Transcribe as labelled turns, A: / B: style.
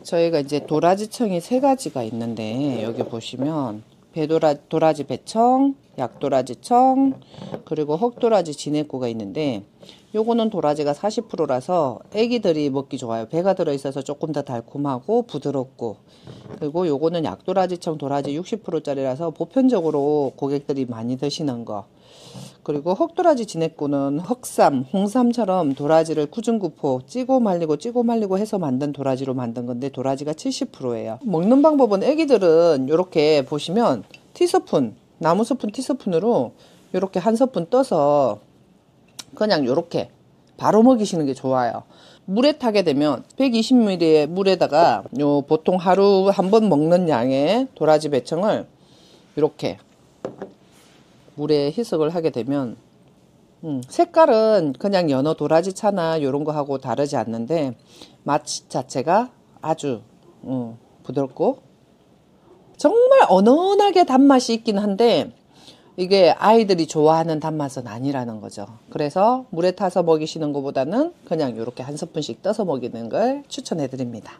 A: 저희가 이제 도라지청이 3가지가 있는데, 여기 보시면 도라지 배청, 약도라지청, 그리고 흑도라지 진액구가 있는데, 요거는 도라지가 40%라서 애기들이 먹기 좋아요. 배가 들어있어서 조금 더 달콤하고 부드럽고, 그리고 요거는 약도라지청 도라지 60%짜리라서 보편적으로 고객들이 많이 드시는 거. 그리고 흑도라지 진액구는 흑삼, 홍삼처럼 도라지를 쿠중구포 찌고 말리고 해서 만든 도라지로 만든 건데, 도라지가 70%예요. 먹는 방법은 애기들은 이렇게 보시면 티스푼, 나무 스푼 티스푼으로 이렇게 한 스푼 떠서 그냥 이렇게 바로 먹이시는 게 좋아요. 물에 타게 되면 120ml의 물에다가 요 보통 하루 한 번 먹는 양의 도라지 배청을 이렇게 물에 희석을 하게 되면 색깔은 그냥 연어 도라지 차나 요런 거 하고 다르지 않는데, 맛 자체가 아주 부드럽고 정말 은은하게 단맛이 있긴 한데, 이게 아이들이 좋아하는 단맛은 아니라는 거죠. 그래서 물에 타서 먹이시는 것보다는 그냥 이렇게 한 스푼씩 떠서 먹이는 걸 추천해 드립니다.